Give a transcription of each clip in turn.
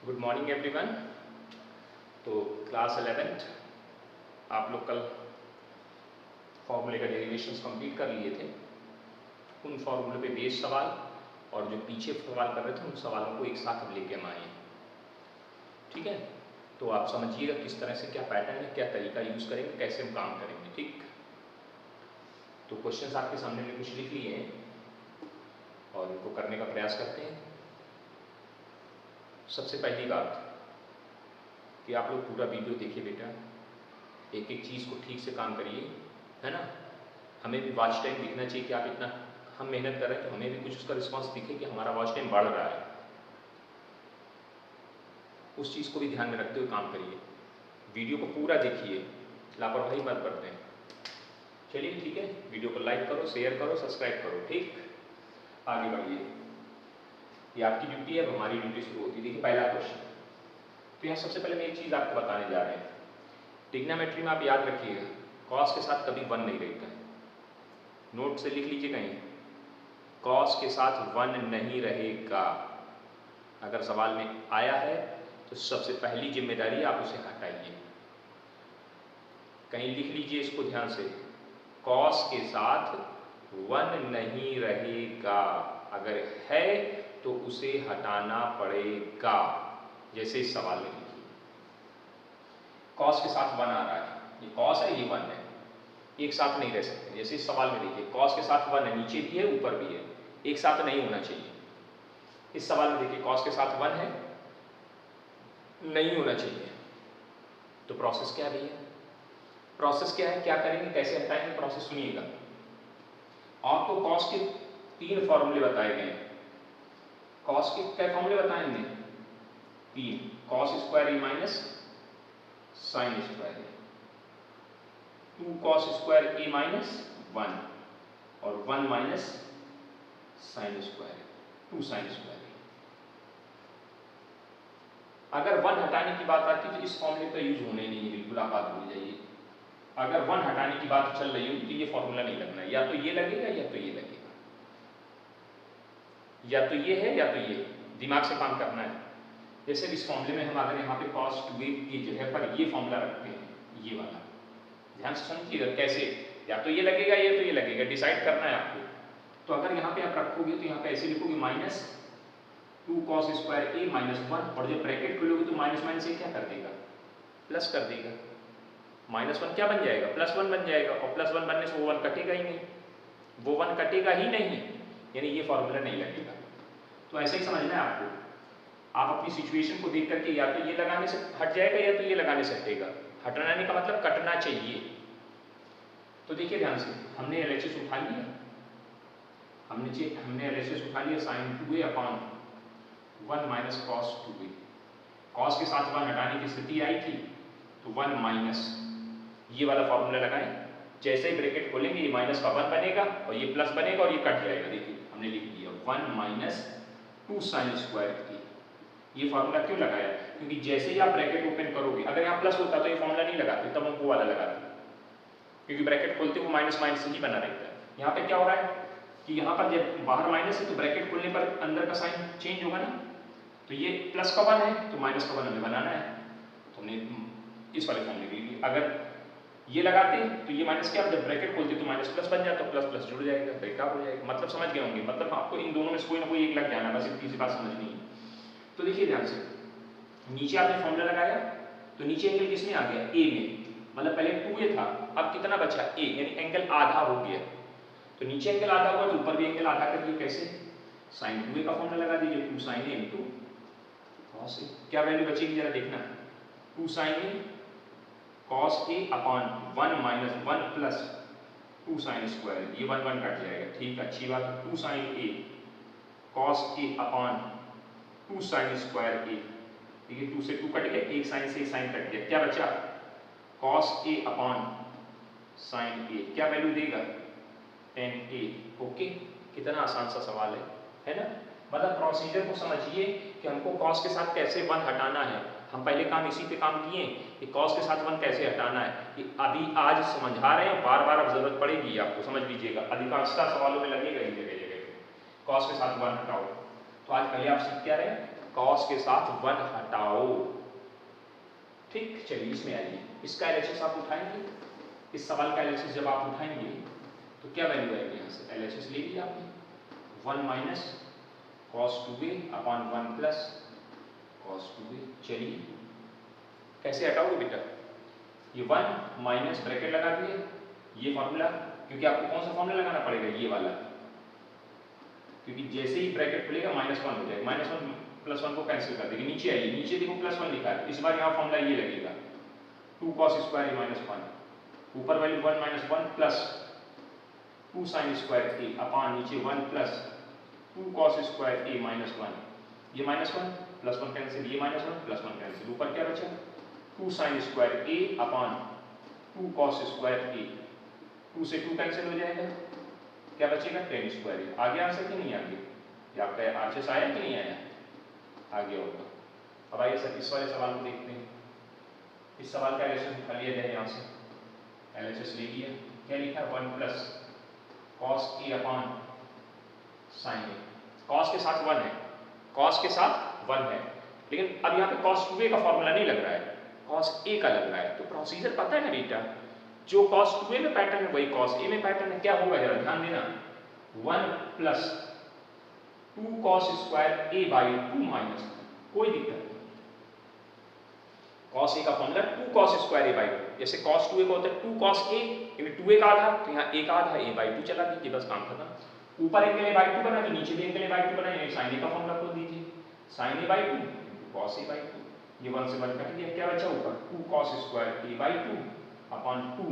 Good morning everyone. तो class 11th आप लोग कल फॉर्मूले का डेरिवेशंस कंप्लीट कर लिए थे। उन फॉर्मूले पे बेस्ड सवाल और जो पीछे सवाल कर रहे थे उन सवालों को एक साथ अब लेके हम आए हैं। ठीक है, तो आप समझिएगा किस तरह से क्या पैटर्न है, क्या तरीका यूज़ करेंगे, कैसे हम काम करेंगे। ठीक, तो क्वेश्चंस आपके सामने में कुछ लिख लिए हैं और इनको करने का प्रयास करते हैं। सबसे पहली बात कि आप लोग पूरा वीडियो देखिए बेटा, एक एक चीज़ को ठीक से काम करिए, है ना। हमें भी वॉच टाइम दिखना चाहिए कि आप इतना हम मेहनत कर रहे हैं तो हमें भी कुछ उसका रिस्पांस दिखे कि हमारा वॉच टाइम बढ़ रहा है। उस चीज़ को भी ध्यान में रखते हुए काम करिए। वीडियो को पूरा देखिए, लापरवाही मत करते हैं। चलिए ठीक है, वीडियो को लाइक करो, शेयर करो, सब्सक्राइब करो। ठीक, आगे बढ़िए। ये आपकी ड्यूटी है, हमारी ड्यूटी शुरू होती है। देखिए पहला क्वेश्चन, तो यहाँ सबसे पहले मैं एक चीज़ आपको बताने जा रहे हैं। ट्रिग्नोमेट्री में आप याद रखिएगा, कॉस के साथ कभी 1 नहीं रहता है। नोट से लिख लीजिए कहीं, कॉस के साथ 1 नहीं रहेगा। अगर सवाल में आया है तो सबसे पहली जिम्मेदारी आप उसे हटाइए। कहीं लिख लीजिए इसको ध्यान से, कॉस के साथ 1 नहीं रहेगा। अगर है तो उसे हटाना पड़ेगा। जैसे इस सवाल में लिखिए, कॉस के साथ 1 आ रहा है, ये कॉस है, ये 1 है, एक साथ नहीं रह सकते। जैसे इस सवाल में देखिए, कॉस के साथ 1 है, नीचे भी है ऊपर भी है, एक साथ नहीं होना चाहिए। इस सवाल में देखिए, कॉस के साथ 1 है, नहीं होना चाहिए। तो प्रोसेस क्या है भैया, प्रोसेस क्या है, क्या करेंगे, कैसे हटाएंगे, प्रोसेस सुनिएगा। आपको कॉस के 3 फॉर्मूले बताए गए हैं। कॉस के क्या फॉर्मूले बताएंगे? 3, कॉस स्क्वायर ए माइनस साइन स्क्वायर ए, 2 कॉस स्क्वायर ए माइनस 1 और 1 minus sine square, 2 sine square. अगर 1 हटाने की बात आती है तो इस फॉर्मूले का यूज होने नहीं है, बिल्कुल आप बात भूल जाइए। अगर 1 हटाने की बात चल रही होगी तो ये फॉर्मूला नहीं लगना है, या तो ये लगेगा या तो ये लगेगा, या तो ये है या तो ये। दिमाग से काम करना है। जैसे इस फॉर्मूले में हम अगर यहाँ पे cos 2a की जगह पर ये फॉर्मूला रखते हैं, ये वाला, ध्यान से समझिएगा कैसे, या तो ये लगेगा या तो ये लगेगा, डिसाइड करना है आपको। तो अगर यहाँ पे आप रखोगे तो यहाँ पे ऐसे लिखोगे minus 2 cos square a minus 1, और जब ब्रैकेट खोलोगे तो माइनस माइनस क्या कर देगा, प्लस कर देगा। माइनस 1 क्या बन जाएगा, प्लस 1 बन जाएगा, और प्लस 1 बनने से वो 1 कटेगा ही नहीं, वो 1 कटेगा ही नहीं, यानी ये फॉर्मूला नहीं लगेगा। तो ऐसे ही समझना है आपको। आप अपनी सिचुएशन को देख करके या तो ये लगाने से हट जाएगा या तो ये लगाने से हटेगा। हटाने का मतलब कटना चाहिए। तो देखिए ध्यान से, हमने एलएचएस उठा लिया, हमने एलएचएस उठा लिया sine 2a upon 1 minus cos 2a। Cos के साथ 1 हटाने की स्थिति आई थी तो 1 माइनस ये वाला फॉर्मूला लगाएं। जैसे ही ब्रैकेट खोलेंगे ये माइनस का 1 बनेगा और ये प्लस बनेगा और ये कट जाएगा। देखिए हमने लिख दिया 1 माइनस 2 साइन स्क्वायर a। ये फॉर्मूला क्यों लगाया, क्योंकि जैसे ही आप ब्रैकेट ओपन करोगे, अगर यहाँ प्लस होता तो ये फॉर्मूला नहीं लगाते, तब हम वो वाला लगाते, क्योंकि ब्रैकेट खोलते वो माइनस माइनस ही बना रहता है। यहाँ पे क्या हो रहा है कि यहाँ पर जब बाहर माइनस है तो ब्रैकेट खोलने पर अंदर का साइन चेंज होगा ना, तो ये प्लस का 1 है तो माइनस का 1 हमें बनाना है, तो हमने इस वाले फॉर्मूले के लिए अगर ये लगाते तो ये माइनस क्या, जब ब्रैकेट खोलते तो माइनस प्लस बन जाता, प्लस प्लस जुड़ जाएगा, ब्रेकअप हो जाएगा। मतलब समझ गए होंगे, मतलब आपको इन दोनों में से कोई ना कोई एक लग जाना, बस इतनी सी बात समझनी है। तो देखिए ध्यान से, नीचे आपने फॉर्मूला लगाया तो नीचे एंगल किसमें आ गया, ए में, मतलब पहले 2a था, अब कितना बचा a, यानी एंगल आधा हो गया। तो नीचे एंगल आधा हुआ तो ऊपर भी एंगल आधा कर दिए। कैसे, साइन 2a का फॉर्मूला लगा दीजिए, 2 sin a into cos a। क्या वैल्यू बचेगी जरा देखना, 2 sin a cos a upon 1 minus 1 plus 2 sin square, ये 1 1 कट जाएगा। ठीक है, अच्छी बात है। 2 sin a cos a upon 2 sin square a, देखिए 2 से 2 कट गया, एक साइन से एक साइन कट गया, क्या बचा, cos a upon sin a। क्या वैल्यू देगा, tan a। ओके, कितना आसान सा सवाल है ना। मतलब प्रोसीजर को समझिए कि हमको cos के साथ कैसे 1 हटाना है। हम पहले काम इसी पे काम किए कि cos के साथ 1 कैसे हटाना है, कि अभी आज समझा रहे हैं, बार बार अब जरूरत पड़ेगी आपको, समझ लीजिएगा। अधिकांशतः सवालों में लगेगा ही जगह जगह cos के साथ 1 हटाओ। तो आज पहले आप सीख क्या रहे हैं, कॉस के साथ 1 हटाओ। ठीक, चलिए इसमें आइए, इसका एलएचएस आप उठाएंगे, इस सवाल का एलएचएस जब आप उठाएंगे तो क्या वैल्यू आएगी यहाँ से? एलएचएस ले लिया आपने, 1 minus cos 2a upon 1 plus cos 2a। चलिए कैसे हटाओगे बेटा? ये 1 माइनस ब्रैकेट लगा दिए, ये फॉर्मूला, क्योंकि आपको कौन सा फॉर्मूला लगाना पड़ेगा? ये वाला, क्योंकि जैसे ही ब्रैकेट खुलेगा -1 हो जाएगा, -1 +1 को कैंसिल कर देंगे। नीचे आइए, नीचे देखो +1 लिखा है, इस बार यहाँ फॉर्मूला ये लगेगा 2 cos स्क्वायर a -1, ऊपर value 1 - 1 plus 2 sin square a upon नीचे 1 प्लस 2 cos स्क्वायर a -1, ये -1 +1 कैंसिल, ये -1 +1 कैंसिल, ऊपर क्या बचा? 2 sin square a upon 2 cos square a, 2 से 2 कैंसिल हो जाएगा, क्या बचेगा? tan square a। आगे आंसर कि नहीं आगे? ये आपका आंसर आया कि नहीं आया? आगे होगा। अब आइए सर इस वाले सवाल को देखते हैं। इस सवाल का एलएचएस उठा लिया जाए, यहाँ से एलएचएस ले लिया, क्या लिखा है? 1 plus cos A upon sine A. Cos के साथ 1 है, कॉस के साथ 1 है, लेकिन अब यहाँ पे कॉस 2a का फॉर्मूला नहीं लग रहा है, कॉस ए का लग रहा है। तो प्रोसीजर पता है ना बेटा, जो कॉस 2a में पैटर्न है वही कॉस ए में पैटर्न है। क्या होगा जरा ध्यान देना, 1 plus 2 cos square a by 2 minus, कोई दिक्कत नहीं, cos a का formula 2 cos square a by 2, जैसे cos 2a को होता है 2 cos a, यानी 2a का आधा, तो यहाँ a का आधा, a बाई 2 चला दीजिए, बस काम खत्म। ऊपर एक के लिए बाई 2 बना, तो नीचे भी एक के लिए बाई 2 बना, यानी sin a का फॉर्मूला खोल दीजिए, sin a by 2 cos a by 2, ये 1 से 1 कट गया, क्या बचा ऊपर? 2 cos square a by 2 upon 2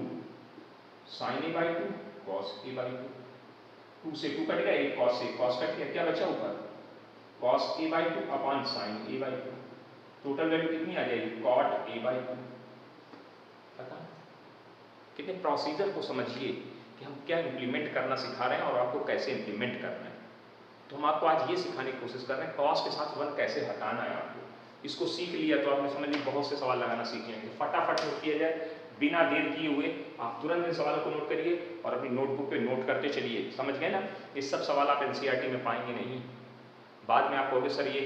sin a by 2 cos a by 2, 2 से 2 कट गया, एक cos से cos कट गया, क्या बचा ऊपर? cos a by 2 upon sin a by 2, total value कितनी आ जाएगी? cot a by 2। पता कितने प्रोसीजर को समझिए कि हम क्या इंप्लीमेंट करना सिखा रहे हैं और आपको कैसे इंप्लीमेंट करना है। तो हम आपको आज ये सिखाने की कोशिश कर रहे हैं cos के साथ 1 कैसे हटाना है आपको। इसको सीख लिया तो आपने समझ ली, बहुत से सवाल लगाना सीख लेंगे। फटाफट नोट किया जाए, बिना देर किए हुए आप तुरंत इन सवालों को नोट करिए और अपनी नोटबुक पे नोट करते चलिए। समझ गए ना? ये सब सवाल आप एनसीईआरटी में पाएंगे नहीं। बाद में आप कहोगे सर ये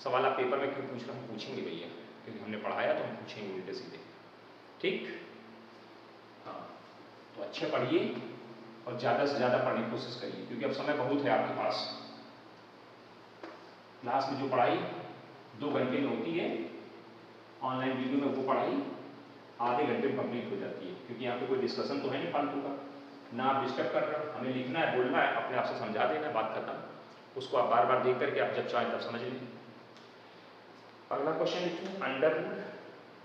सवाल आप पेपर में क्यों पूछ रहे हैं? हम पूछेंगे भैया, क्योंकि हमने पढ़ाया तो हम पूछेंगे उल्टे सीधे। ठीक, हाँ, तो अच्छे पढ़िए और ज़्यादा से ज़्यादा पढ़ने की कोशिश करिए, क्योंकि अब समय बहुत है आपके पास। क्लास में जो पढ़ाई 2 घंटे में होती है, ऑनलाइन वीडियो में वो पढ़ाई आधे घंटे में कंप्लीट हो जाती है, क्योंकि यहाँ पे कोई डिस्कशन तो है नहीं फालतू का, ना आप डिस्टर्ब कर रहे हो, हमें लिखना है, बोलना है, अपने आप से समझा देना है, बात खत्म। उसको आप बार बार देख करके आप जब चाहें तब समझ लें। अगला क्वेश्चन लिखिए, अंडर रूट,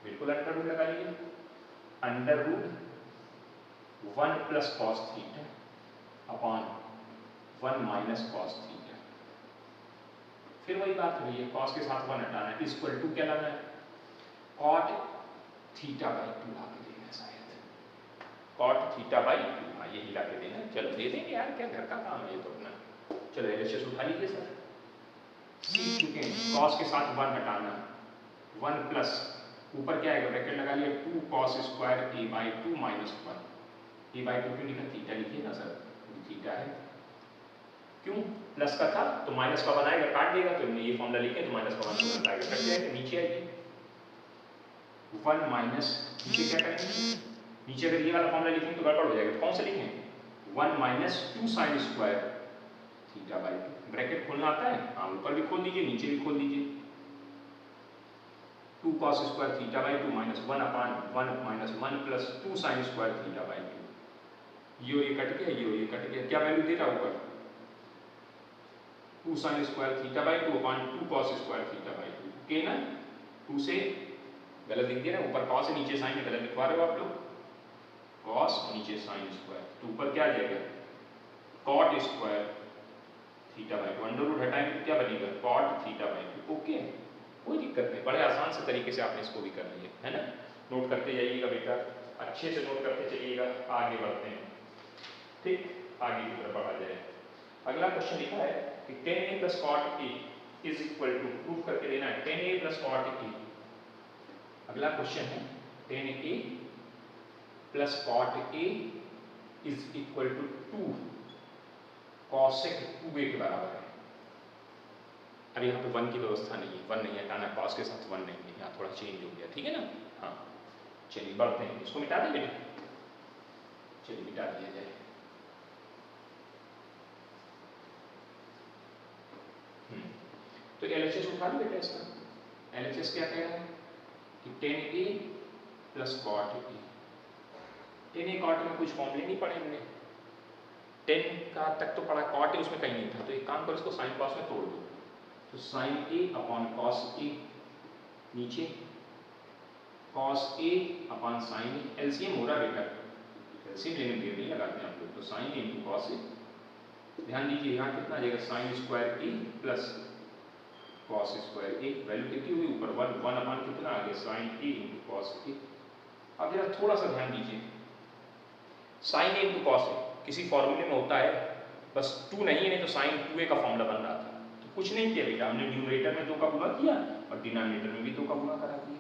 बिल्कुल अंडर रूट लगा लीजिए, under root 1 plus cos theta upon 1 minus cos theta. फिर वही बात है भैया, कॉस के साथ 1 हटाना है, इक्वल टू क्या लाना है? कॉट थीटा बाई 2 ला के देना है शायद, कॉट थीटा बाई 2, हाँ यही ला के देना है। चलो दे देंगे यार, क्या घर का काम है ये तो अपना। चलो एलएचएस उठा लीजिए सर, सीख चुके हैं, कॉस के साथ 1 हटाना, 1 प्लस ऊपर क्या आएगा? ब्रैकेट लगा लिया, 2 cos square a by 2 minus 1, a by 2 क्यों लिखा? थीटा लिखिए ना सर, थीटा है, क्यों? प्लस का था तो माइनस का बनाएगा, काट देगा, तो ये फॉर्मूला लिखे तो माइनस का 1 को हटाएगा, कट जाएगा, नीचे आएगी 1 माइनस, नीचे क्या करेंगे? नीचे अगर ये वाला फॉर्मूला लिखेंगे तो गड़बड़ हो जाएगा, कौन सा लिखें? 1 minus 2 sine square theta by 2, bracket खोलना आता है? हाँ, ऊपर भी खोल दीजिए, नीचे भी खोल दीजिए, 2 cos square theta by 2 minus 1 upon 1 minus 1 plus 2 sine square theta by 2, ये कट गया, ये कट गया, क्या वैल्यू दे रहा है ऊपर? 2 sine square theta by 2 upon 2 cos square theta by 2, okay ना? 2 से गलत लिख दिया ना, ऊपर cos है नीचे साइन है, गलत लिखवा रहे हो आप लोग, cos नीचे साइन स्क्वायर, तो ऊपर क्या आ जाएगा? cot square theta by 2, under root हटाएंगे तो क्या बनेगा? cot थीटा बाई 2, ओके, कोई दिक्कत नहीं, बड़े आसान से तरीके से आपने इसको भी कर लिया है ना। नोट करते जाइएगा बेटा, अच्छे से नोट करते चलिएगा, आगे बढ़ते हैं। ठीक, आगे की तरफ बढ़ा जाए। अगला क्वेश्चन लिखा है कि 10a plus cot a is equal to, proof करके देना है, 10a प्लस कॉट ए। अगला क्वेश्चन है 10a plus cot a is equal to 2 cosec 2a के बराबर है। अब यहाँ पे 1 की व्यवस्था नहीं है, 1 नहीं हटाना, कॉस के साथ 1 नहीं है, यहाँ थोड़ा चेंज हो गया, ठीक है ना। हाँ चलिए बढ़ते हैं, इसको मिटा दें बेटा, चलिए मिटा दिया जाए। तो LHS उठा लो बेटा इसका। LHS क्या कह रहा है कि 10A plus cot A। 10A cot में कुछ फॉर्मूले नहीं पढ़े हमने, 10 का तक तो पढ़ा, cot A उसमें कहीं नहीं था, तो एक काम करो इसको साइन कॉस में तोड़ दो, तो sine A upon cos A, नीचे cos A upon sine A, LCM हो रहा बेटा, एलसीएम लेने देर नहीं लगाते आप लोग, तो sine A into cos A। ध्यान दीजिए यहाँ कितना आ जाएगा, sine square A plus cos square A, value कितनी हुई ऊपर 1, 1 अपॉन कितना आ गया, sine A into cos A। अब जरा थोड़ा सा ध्यान दीजिए, sine A into cos A किसी फॉर्मूले में होता है, बस 2 नहीं है, तो साइन 2A का फॉर्मूला बन रहा था, तो कुछ नहीं किया बेटा, हमने न्यूमरेटर में 2 का गुणा किया और डिनोमिनेटर में भी 2 का गुणा करा दिया।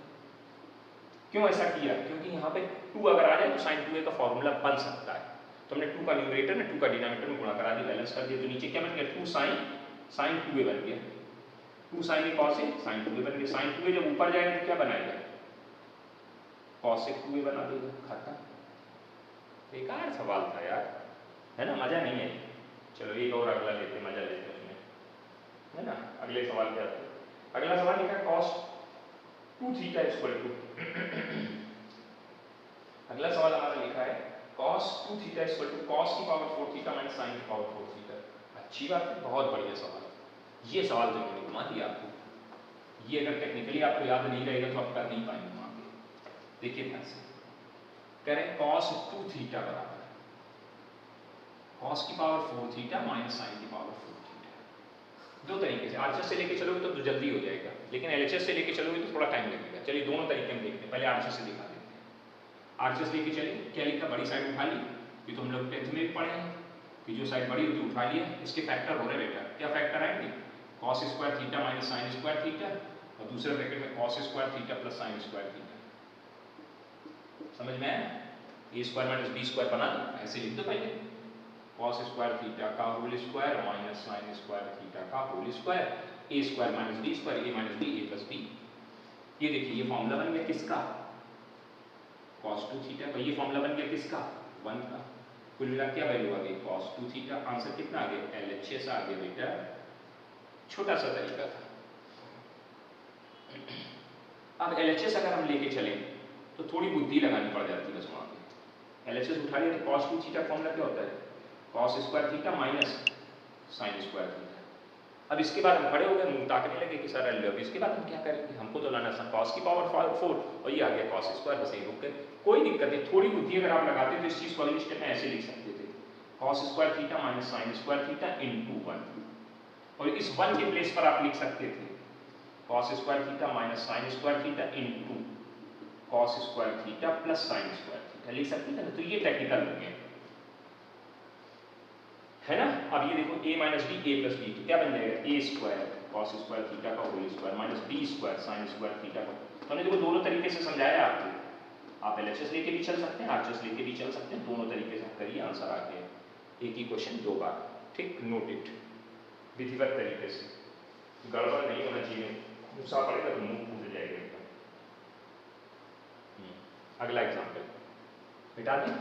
क्यों ऐसा किया, क्योंकि यहाँ पे 2 अगर आ जाए तो साइन 2A का फॉर्मूला बन सकता है, तो हमने 2 का न्यूमरेटर में 2 का डिनोमिनेटर में गुणा करा दिया, बैलेंस कर दिया, तो नीचे क्या बन गया, 2 साइन 2A बन गया, 2 sine A cos A, sine 2A बन गया। साइन 2A जब ऊपर जाएगा तो क्या बनाएगा, कॉस A 2A बना देगा, खत्म। बेकार सवाल था यार, है ना, मजा नहीं है। चलो एक और अगला लेते, मजा लेते हैं उसमें, है ना। अगले सवाल पे आते हैं। अगला सवाल लिखा है कॉस 2 थीटा इक्वल टू अगला सवाल हमारा लिखा है cos 2 theta equal to cos की पावर 4 थीटा माइनस साइन की पावर 4 थीटा। अच्छी बात है, बहुत बढ़िया सवाल। ये सवाल तो मैंने घुमा दिया आपको, ये अगर टेक्निकली आपको याद नहीं रहेगा तो आप कर नहीं पाएंगे वहां पे। देखिए ध्यान से, करें कॉस 2 थीटा बराबर कॉस की पावर 4 थीटा माइनस साइन की पावर 4 थीटा। दो तरीके से, आरएचएस से लेके चलोगे तो जल्दी हो जाएगा, लेकिन एलएचएस से लेके चलोगे तो थोड़ा टाइम लगेगा। चलिए दोनों तरीके हम देखते हैं, पहले आरएचएस से दिखा देते हैं। आरएचएस लेके चलिए, क्या लिखा, बड़ी साइड उठा ली, ये तो हम लोग 10th में भी पढ़े हैं कि जो साइड बड़ी होती है उठा लिया, इसके फैक्टर हो रहे बेटा, क्या फैक्टर आएंगे, cos square theta minus sine square theta, और दूसरे ब्रैकेट में cos square theta plus sine square theta. समझ में आया, a square minus b square बना दो, ऐसे लिख दो पहले, कॉस स्क्वायर थीटा का whole square minus sine square theta का whole square, a square minus b square, A minus b, a plus b. ये देखिए ये फॉर्मूला बन गया किसका, कॉस 2 थीटा का। ये फॉर्मूला बन गया किसका, 1 का। कुल मिला क्या वैल्यू आ गई, कॉस 2 थीटा। आंसर कितना आ गया, एलएचएस आ गया बेटा। छोटा सा तरीका था। अब एलएचएस अगर हम लेके चलें तो थोड़ी बुद्धि लगानी पड़ जाती है बस वहां पे। एलएचएस उठा लिया तो कॉस 2 थीटा फॉर्मूला क्या होता है, cos square theta minus sine square theta. अब इसके बाद हम खड़े हो गए, मुंह ताकने लगे कि सर अब इसके बाद हम क्या करेंगे, हमको तो लाना था कॉस की पावर 4 और ये आ गया कॉस स्क्वायर, बस यही रुक गए। कोई दिक्कत नहीं, थोड़ी बुद्धि अगर आप लगाते तो इस चीज को अगले स्टेप में ऐसे लिख सकते थे, cos square theta minus sine square theta into 1, और इस 1 के प्लेस पर आप लिख सकते थे cos square theta minus sine square theta into cos square theta plus sine square theta, लिख सकते थे ना। तो ये टेक्निकल हो गया, है ना। अब ये देखो a minus b, a plus b, तो क्या बन जाएगा, a square cos square theta का whole square minus b square sine square theta का। तो हमने देखो दोनों तरीके से समझाया आपको, आप एलएचएस लेके भी चल सकते हैं, आरएचएस लेके भी चल सकते हैं, दोनों तरीके से करिए, आंसर आ गया। एक ही क्वेश्चन 2 बार, ठीक, नोट इट, विधिवत तरीके से, गड़बड़ नहीं होना चाहिए, गुस्सा पड़ेगा तो मुंह फूट जाएगा एकदम। अगला एग्जाम्पल मिटा दें,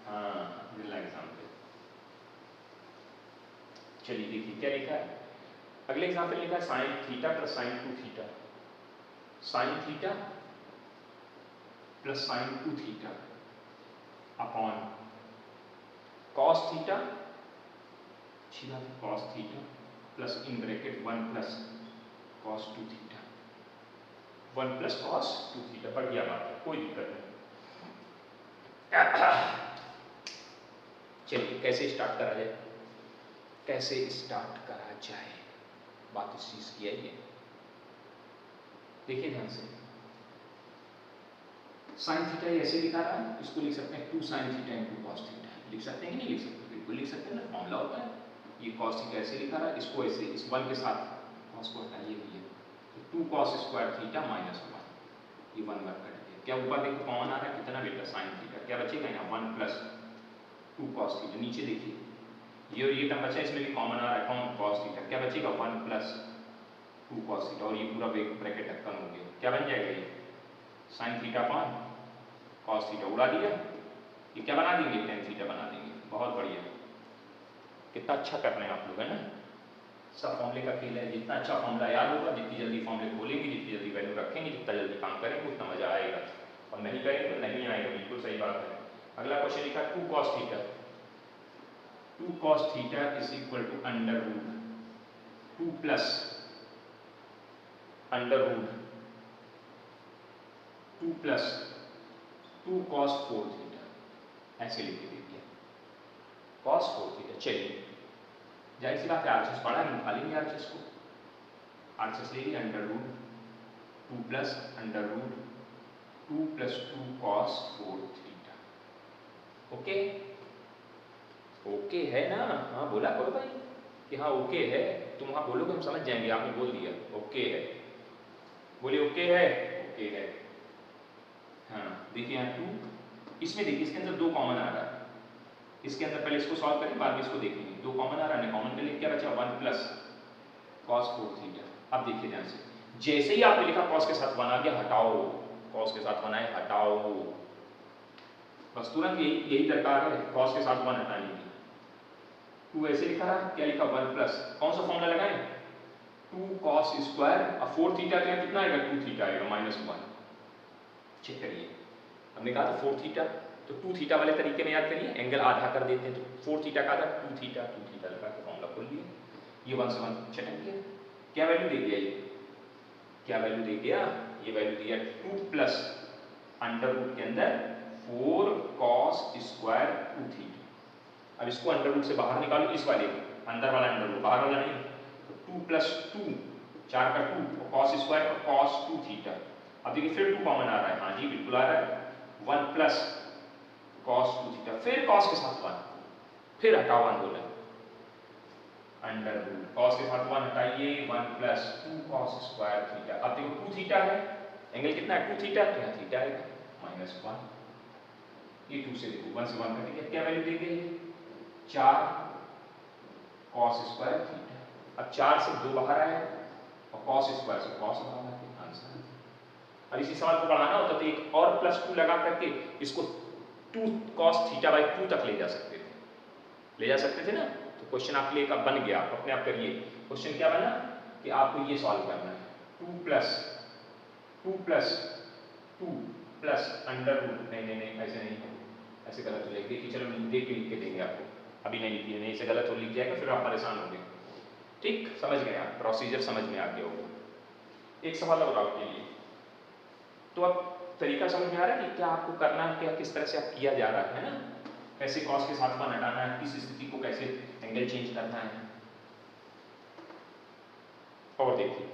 हाँ अगला एग्जाम्पल, चलिए देखिए क्या लिखा है। अगले एग्जाम्पल लिखा है sine theta plus sign 2 theta, sine theta plus sign 2 theta upon cos theta, अच्छी बात है, cos theta plus in bracket 1 plus cos 2 theta, 1 plus cos 2 theta. बढ़िया बात है, कोई दिक्कत नहीं। चलिए कैसे स्टार्ट करा जाए, कैसे स्टार्ट करा जाए, बात इस चीज की है ये। देखिए ध्यान से, साइन थीटा ऐसे लिखा रहा है, इसको लिख सकते हैं 2 sine theta into cos theta, लिख सकते हैं कि नहीं लिख सकते, बिल्कुल लिख सकते हैं ना, फॉर्मूला होता है। ये कॉस थीटा ऐसे लिखा रहा है, इसको ऐसे इस 1 के साथ कॉस को हटाइए भैया, तो 2 कॉस स्क्वायर थीटा माइनस 1, ये 1 कट गया। क्या ऊपर देखो कॉमन आ रहा है, कितना बेटा साइन थीटा, क्या बचेगा यहाँ 1 प्लस 2 कॉस थीटा, नीचे देखिए ये और ये टर्म बचा, इसमें भी कॉमन आ रहा है, कॉमन कॉस थीटा, क्या बचेगा 1 प्लस 2 cos थीटा, और ये पूरा ब्रैकेट खत्म हो गया। क्या बन जाएगा ये sin theta upon cos theta, उड़ा दिया। ये क्या बना देंगे tan थीटा बना देंगे। बहुत बढ़िया, कितना अच्छा कर रहे हैं आप लोग, है ना। सब फॉर्मूले का खेल है, जितना अच्छा फॉर्मूला याद होगा, जितनी जल्दी फॉर्मूले खोलेंगे, जितनी जल्दी वैल्यू रखेंगे, जितना जल्दी काम करेंगे उतना मजा आएगा, और नहीं करेंगे तो नहीं आएगा। बिल्कुल सही बात है। अगला क्वेश्चन लिखा 2 cos theta, 2 cos theta is equal to under root 2 plus under root 2 plus 2 cos 4 theta, ऐसे लिख के दे दिया cos 4 थीटा। चलिए जाहिर सी बात है, आरएचएस पढ़ा है, निकाल लेंगे आरएचएस को। आरएचएस ले लिया under root 2 plus under root 2 plus 2 cos 4 theta. Okay, okay है ना। हाँ बोला करो भाई कि हाँ ओके है, तुम वहाँ बोलोगे हम समझ जाएंगे। आपने बोल दिया ओके है, बोलिए ओके है, ओके है। हाँ देखिए यहाँ 2, इसमें देखिए इसके अंदर 2 कॉमन आ रहा है, इसके अंदर पहले इसको सॉल्व करें, बाद में इसको देखेंगे। 2 कॉमन आ रहा है, कॉमन के लिए क्या बचा 1 प्लस cos 4 थीटा। अब देखिए ध्यान से, जैसे ही आपने लिखा cos के साथ 1 आ गया, हटाओ, cos के साथ 1 आए हटाओ, बस तुरंत यही दरकार है, cos के साथ 1 हटाने की। 2 ऐसे लिखा रहा, क्या लिखा 1 प्लस, कौन सा फॉर्मूला लगाएं 2 cos स्क्वायर, अब 4 थीटा क्या कितना आएगा 2 थीटा आएगा -1। चेक करिए, हमने कहा था 4 थीटा, तो 2 थीटा वाले तरीके में याद करिए, एंगल आधा कर देते हैं, तो 4 थीटा का आधा 2 थीटा लगा के फॉर्मूला खोल लिए, ये 1 से 1 चटक गया। क्या वैल्यू दे दिया ये, क्या वैल्यू दे दिया, ये वैल्यू दिया 2 प्लस अंडर रूट के अंदर 4 cos स्क्वायर 2 थीटा। अब इसको अंडर रूट से बाहर निकालो, इस वाले अंदर वाला अंडर रूट, बाहर वाला नहीं, तो 2 प्लस 2 4 का 2 और cos स्क्वायर और cos 2 थीटा। अब देखिए फिर 2 कॉमन आ रहा है, हाँ जी बिल्कुल आ रहा है, 1 प्लस cos 2 थीटा, फिर cos के साथ 1, फिर हटाओ 1 बोला अंडर रूट, cos के साथ 1 हटाइए, 1 प्लस 2 cos स्क्वायर थीटा। अब देखो 2 थीटा है, एंगल कितना है 2 थीटा, तो यहाँ थीटा आएगा -1। ये 2 से देखो 1 से 1 कट गया, क्या वैल्यू देंगे 4 cos स्क्वायर थीटा। अब 4 से 2 बाहर आए और cos स्क्वायर से cos बाहर आए, आंसर। अब इसी सवाल को बढ़ाना होता तो एक और प्लस 2 लगा करके इसको 2 cos थीटा बाई 2 तक ले जा सकते थे ना। तो क्वेश्चन आपके लिए बन गया, आप अपने आप करिए। क्वेश्चन क्या बना कि आपको ये सॉल्व करना है 2 प्लस 2 प्लस अंडर रूट, नहीं ऐसे नहीं, ऐसे गलत हो जाएगी, चलो देख के लिख के देंगे आपको, अभी नहीं लिखिए, नहीं से गलत हो लिख जाएगा फिर आप परेशान होंगे। ठीक, समझ गए आप, प्रोसीजर समझ में आ गया होगा। एक सवाल और आपके लिए, तो अब तरीका समझ में आ रहा है कि क्या आपको करना है, क्या किस तरह से आप किया जा रहा है ना, कैसे cos के साथ 1 हटाना है, किस स्थिति को कैसे एंगल चेंज करना है। और देखिए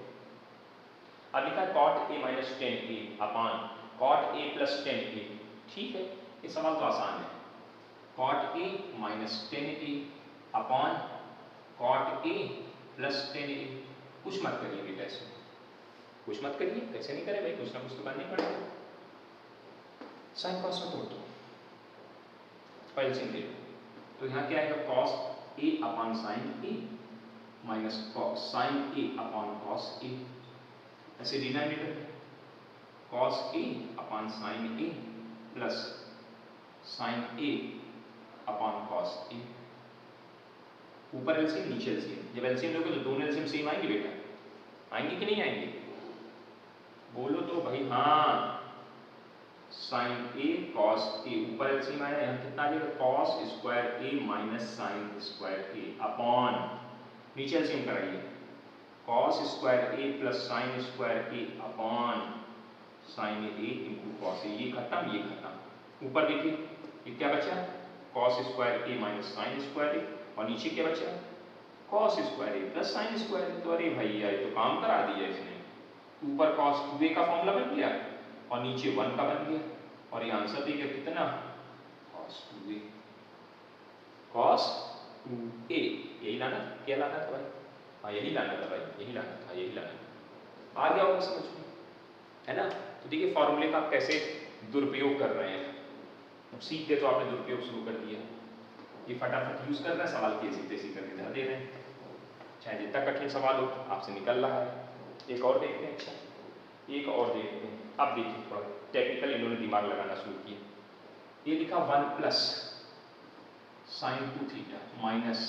अब लिखा है cot a minus 10a upon cot a plus 10a। ठीक है, ये सवाल तो आसान है, cot a minus 10a upon cot a plus 10a। कुछ मत करिए बेटा, इसमें कुछ मत करिए, कैसे नहीं करे भाई, कुछ ना कुछ तो करना ही पड़ेगा। साइन कॉस में तोड़ दो, एलसीएम ले लो, तो यहाँ क्या आएगा cos a upon sine a minus sine a upon cos a, ऐसे denominator cos a upon sine a plus sine a upon cos a, ऊपर एलसीएम नीचे एलसीएम। जब एलसीएम लोगे तो दोनों एलसीएम सेम आएंगे बेटा, आएंगे कि नहीं आएंगे, बोलो तो भाई। हाँ, साइन a cos a, ऊपर एलसीएम आया, यहाँ कितना आ जाएगा cos square a minus sine square a upon, नीचे एलसीएम कराइए, cos square a plus sine square a upon sine a into cos a। ये खत्म, ये खत्म। ऊपर देखिए ये क्या बचा cos square a minus sine square a, और नीचे क्या बचा cos square a plus sine square a। तो अरे भैया ये तो काम करा दिया इसने, ऊपर cos 2a का फॉर्मूला बन गया और नीचे 1 का बन गया, और ये आंसर देगा कितना cos 2a, cos 2a। यही लाना, क्या लाना था भाई, हाँ यही लाना था भाई, यही लाना था, यही लाना था। आ गया होगा समझ में, है ना। तो देखिए फॉर्मूले का आप कैसे दुरुपयोग कर रहे हैं, अब सीख गए तो आपने दुरुपयोग शुरू कर दिया। ये फटाफट यूज कर रहे हैं, सवाल की ऐसी तैसी करके ध्यान दे रहे हैं, चाहे जितना कठिन सवाल हो आपसे निकल रहा है। एक और देखते हैं। अच्छा, एक और देखते हैं। अब देखिए थोड़ा टेक्निकल इन्होंने दिमाग लगाना शुरू किया। ये लिखा 1 plus sign 2 theta minus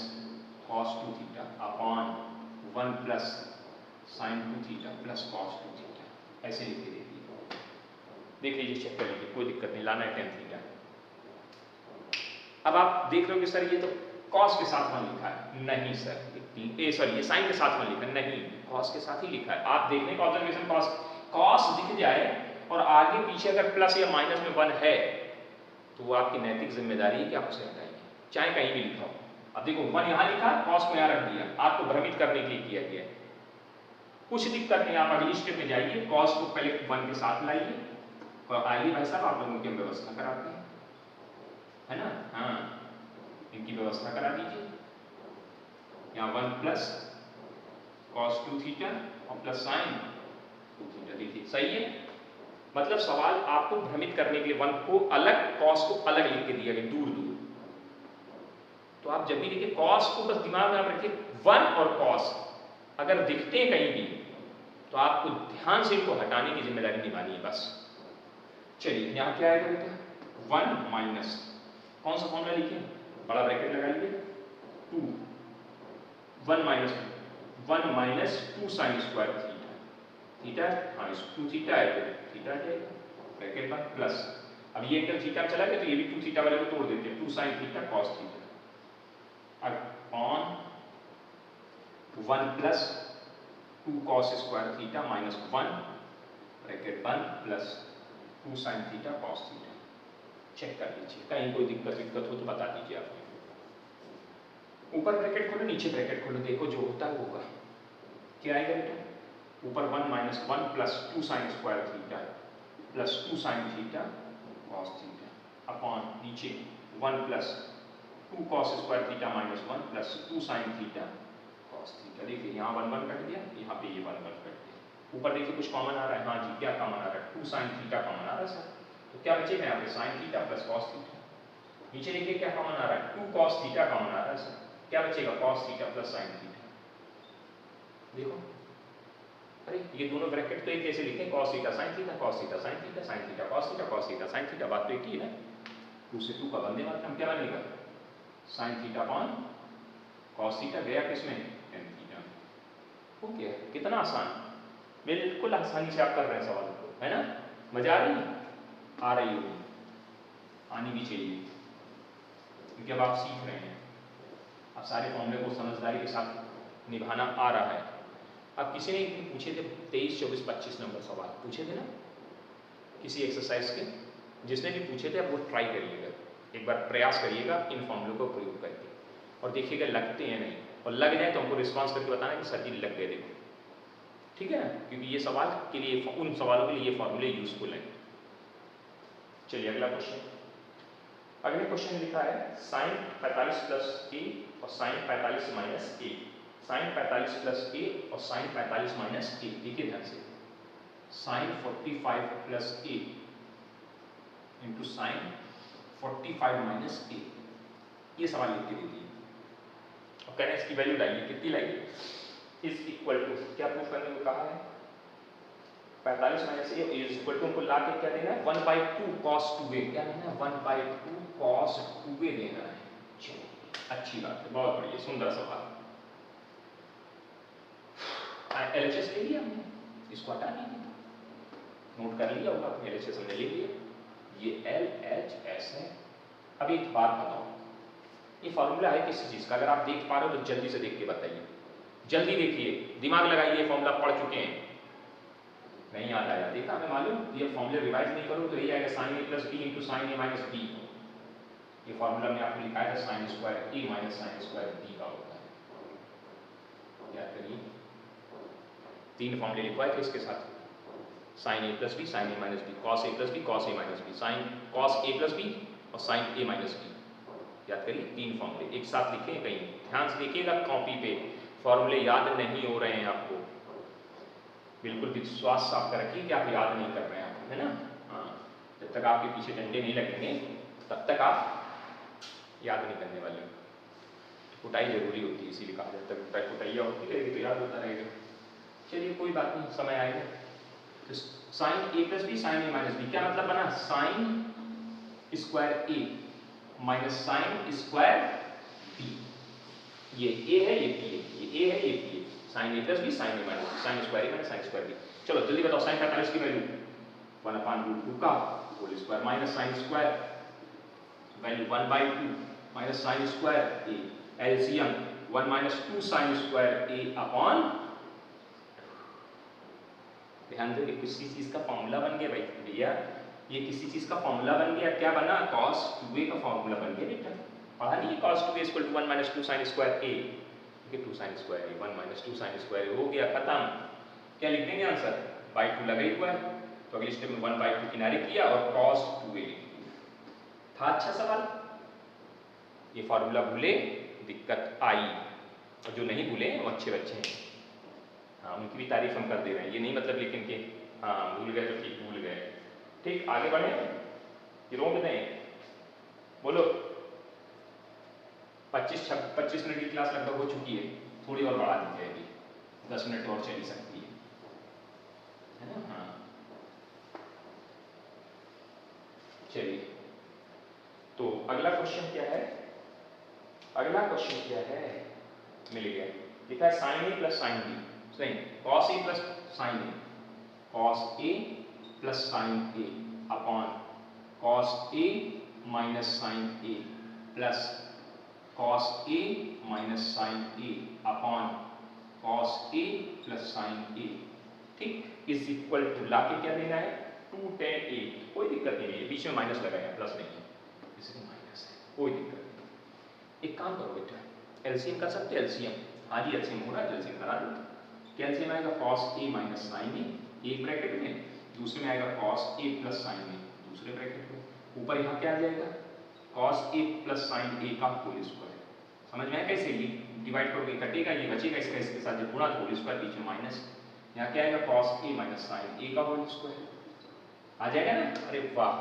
cos 2 theta upon 1 plus sign 2 theta plus cos 2 theta, ऐसे लिख के देखिए। देख लीजिए, चेक कर लीजिए, कोई दिक्कत नहीं, लाना है tan थीटा। अब आप देख रहे हो कि सर ये तो कॉस के साथ में लिखा है। नहीं सर, सॉरी ये साइन के साथ में लिखा है, नहीं कॉस के साथ ही लिखा है। आप देखने का ऑब्जर्वेशन, कॉस दिख जाए और आगे पीछे अगर प्लस या माइनस में 1 है तो वो आपकी नैतिक जिम्मेदारी है कि आप उसे हटाएंगे, चाहे कहीं भी लिखा हो। अब देखो 1 यहाँ लिखा, कॉस को यहाँ रख दिया, आपको भ्रमित करने के लिए किया गया है। कुछ दिक्कत नहीं, आप अगली स्टेप में जाइए, कॉस को पहले 1 के साथ लाइए और आइए भाई साहब आप लोगों की हम व्यवस्था कराते हैं, है ना। हाँ, इनकी व्यवस्था करा दीजिए। यहाँ 1 प्लस कॉस 2 थीटा और प्लस साइन 2 थीटा, देखिए सही है। मतलब सवाल आपको भ्रमित करने के लिए 1 को अलग, कॉस को अलग लिख के दिया गया, दूर दूर। तो आप जब भी देखिए कॉस को बस दिमाग में रखिए, 1 और कॉस अगर दिखते हैं कहीं भी तो आपको ध्यान से इनको हटाने की जिम्मेदारी निभानी है बस। चलिए यहाँ क्या आएगा बेटा, 1 माइनस, कौन सा फॉर्मूला लिखिए, बड़ा ब्रैकेट लगा लीजिए, 2 1 minus 2 sine square theta, theta हाँ 2 थीटा है तो थीटा जाएगा, ब्रैकेट बंद प्लस। अब ये एंगल थीटा चला गया तो ये भी 2 थीटा वाले को तोड़ देते हैं, 2 sine theta cos theta upon 1 plus 2 cos square theta minus 1 bracket बंद plus 2 sine theta cos theta. Check कर लीजिए, कहीं कोई दिक्कत हो तो बता दीजिए आप। ऊपर ब्रैकेट खोलो, नीचे ब्रैकेट खोलो, देखो जो होता है वो होगा। क्या आएगा बेटा, ऊपर 1 minus 1 plus 2 sine square theta plus 2 sine theta cos theta upon नीचे 1 plus 2 cos square theta minus 1 plus 2 sine theta cos theta. देखिए यहाँ 1 1 कट गया, यहाँ पे ये 1 1 कट गया। ऊपर देखिए कुछ कॉमन आ रहा है, हाँ जी क्या कॉमन आ रहा है, 2 साइन थीटा कॉमन आ रहा है सर, तो क्या बचेगा यहाँ पे sine theta plus cos theta. नीचे देखिए क्या कॉमन आ रहा है, 2 कॉस थीटा कॉमन आ रहा है सर, क्या बचेगा cos theta plus sine theta. देखो अरे ये दोनों ब्रैकेट तो एक कैसे लिखे, cos theta sine theta, cos theta sine theta, sign theta cos theta, cos theta sine theta, बात तो एक ही है ना। 2 से 2 का बनने वाला हम क्या बनेगा, sine theta upon cos theta, गया किसमें tan थीटा। हो गया, कितना आसान, बिल्कुल आसानी से आप कर रहे हैं सवाल को, है ना। मजा आ रही है, आ रही होगी, आनी भी चाहिए, क्योंकि अब आप सीख रहे हैं, अब सारे फॉर्मूले को समझदारी के साथ निभाना आ रहा है। अब किसी ने एक दिन पूछे थे 23, 24, 25 नंबर सवाल पूछे थे ना किसी एक्सरसाइज के, जिसने भी पूछे थे अब वो ट्राई करिएगा, एक बार प्रयास करिएगा इन फॉर्मूलों का प्रयोग करके और देखिएगा लगते हैं नहीं, और लग जाए तो हमको रिस्पॉन्स करके बताना कि सर जी लग गए, देखो ठीक है ना, क्योंकि ये सवाल के लिए, उन सवालों के लिए ये फॉर्मूले यूजफुल हैं। चलिए अगला क्वेश्चन। अगले क्वेश्चन लिखा है साइन 45 प्लस ए और साइन 45 माइनस ए, साइन 45 प्लस ए और साइन 45 माइनस ए। देखिए ध्यान से, साइन 45 प्लस ए इंटू साइन 45 माइनस ए, ये सवाल लिख के दे दिए और कह रहे हैं इसकी वैल्यू लाइए, कितनी लाइए, इज इक्वल टू, क्या प्रूफ करने को कहा है, 45 minus a is equal to, हमको ला के क्या देना है 1/2 cos 2a, क्या देना है 1/2 cos 2a देना है। चलो अच्छी बात है, बहुत बढ़िया, सुंदर सवाल। एलएचएस ले लिया हमने, इसको हटा दीजिए, नोट कर लिया होगा आपने, एलएचएस हमने ले लिया, ये एलएचएस है। अब एक बात बताओ, ये फॉर्मूला है किसी चीज का, अगर आप देख पा रहे हो तो जल्दी से देख के बताइए, जल्दी देखिए, दिमाग लगाइए, फॉर्मूला पढ़ चुके हैं, नहीं याद आया, देखा हमें मालूम, ये फॉर्मूले रिवाइज नहीं करो तो यही आएगा sign A plus B into sine A minus B. ये फॉर्मूला में आपने लिखा है साइन स्क्वायर ए माइनस साइन स्क्वायर बी का होता है। याद करिए, 3 फॉर्मूले लिखवाए थे इसके साथ, sign A plus B, sine A minus B, cos A plus B, cos A minus B, sine cos A plus B और साइन ए माइनस बी। याद करिए, 3 फॉर्मूले एक साथ लिखे हैं, कहीं ध्यान से देखिएगा कॉपी पे, फॉर्मूले याद नहीं हो रहे हैं आपको, बिल्कुल विश्वास आपका रखिए कि आप याद नहीं कर रहे हैं, है ना। हाँ, जब तक आपके पीछे डंडे नहीं लगेंगे तब तक आप याद नहीं करने वाले। कुटाई जरूरी होती है, इसीलिए कहा जाता है कुटाइया होती रहेगी तो याद होता रहेगा। चलिए कोई बात नहीं, समय आएगा। तो sign A plus B sine A minus B, क्या मतलब बना, साइन स्क्वायर ए माइनस साइन स्क्वायर बी। ये ए है, ये बी है, ये ए है, ये बी है, sine A plus B sine A minus B, sine square A minus sine square B. चलो जल्दी बताओ, साइन 45 की वैल्यू 1/√2 का whole square minus sine square value 1/2 minus sine square A, LCM 1 - 2 sine square A upon, ध्यान दो, किसी चीज का फॉर्मूला बन गया भाई भैया, ये किसी चीज का फॉर्मूला बन गया। क्या बना, cos 2a का फॉर्मूला बन गया बेटा। पढ़ा नहीं है, cos 2a = 1 - 2 sin square a, ठीक है, 2 sin square a, 1 - 2 sin square a हो गया, खत्म। क्या लिख देंगे आंसर, /2 लगा ही हुआ है, तो अगले स्टेप में 1/2 किनारे किया और cos 2a था। अच्छा सवाल, ये फॉर्मूला भूले दिक्कत आई, और जो नहीं भूले वो अच्छे बच्चे हैं। हाँ, उनकी भी तारीफ हम कर दे रहे हैं, ये नहीं मतलब लेकिन के हाँ भूल गए तो ठीक, भूल गए, ठीक। आगे बढ़े, ये रोक दें, बोलो। 25 मिनट की क्लास लगभग हो चुकी है, थोड़ी और बढ़ा दी जाएगी, 10 मिनट और चली सकती है ना। हाँ चलिए, तो अगला क्वेश्चन क्या है, अगला क्वेश्चन क्या है, मिल गया, लिखा है sine A plus sine B, सही, cos A plus sign A, cos A plus sign A upon cos A minus sign A plus cos A minus sign A upon cos A plus sign ए, ठीक, is equal to, लाके क्या देना है, 2 tan a, कोई दिक्कत नहीं है, बीच में माइनस लगाया, प्लस नहीं है, इसलिए माइनस है, कोई दिक्कत नहीं। एक काम करो बेटा, एलसीएम कर सकते हैं, एलसीएम, हाँ जी एलसीएम हो रहा है, एलसीएम करा दो। क्या एलसीएम आएगा, cos a माइनस साइन ए एक ब्रैकेट में, दूसरे में आएगा cos a प्लस साइन ए दूसरे ब्रैकेट में, ऊपर यहाँ क्या आ जाएगा, cos a प्लस साइन ए का होल स्क्वायर। समझ में आया कैसे, ये डिवाइड करोगे कटेगा, ये बचेगा, इसका इसके साथ जो गुणा होल स्क्वायर, बीच में माइनस, यहाँ क्या आएगा, cos a माइनस साइन ए का होल स्क्वायर आ जाएगा ना। अरे वाह,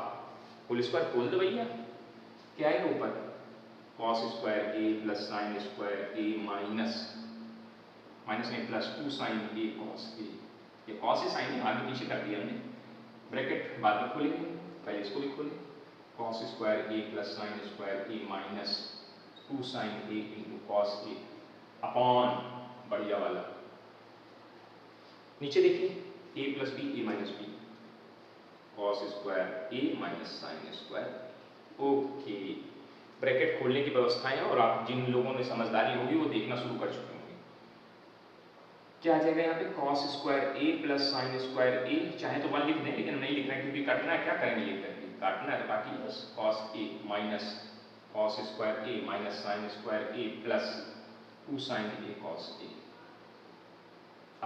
होल स्क्वायर खोल दो भैया, क्या आएगा ऊपर, cos square a plus sine square a minus नहीं plus 2 sine a cos a, ये cos a साइन आगे पीछे कर दिया हमने, ब्रैकेट बाद में खोलेंगे, पहले इसको भी खोलें, cos square a plus sine square a minus 2 sine a into cos a upon, बढ़िया वाला, नीचे देखिए a प्लस b a माइनस b, cos square a minus sine square, okay. Bracket खोलने की व्यवस्थाएं, और आप जिन लोगों ने समझदारी होगी वो देखना शुरू कर चुके होंगे। क्या आ जाएगा यहाँ पे, cos square a plus sine square a, चाहे तो 1 लिख दें, लेकिन नहीं लिखना है क्योंकि काटना है, क्या करेंगे लिख करके, काटना है तो काटिए बस, cos a minus cos square a minus sine square a plus 2 sine a cos a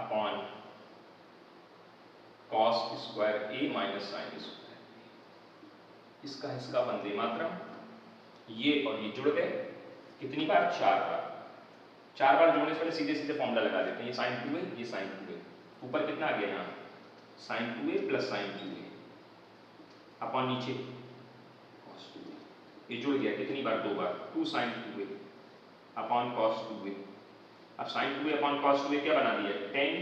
upon cos square a minus sine square, इसका वंदे मातरम, ये और ये जुड़ गए, कितनी बार, 4 बार, 4 बार जोड़ने से पहले सीधे सीधे फॉर्मूला लगा देते हैं, ये साइन 2a, ये साइन 2a, ऊपर कितना आ गया यहाँ, sine 2a plus sine 2a upon नीचे cos 2a, ये जुड़ गया कितनी बार, 2 बार, 2 sine 2a upon cos 2a। अब sign 2a upon cos 2a क्या बना दिया, tan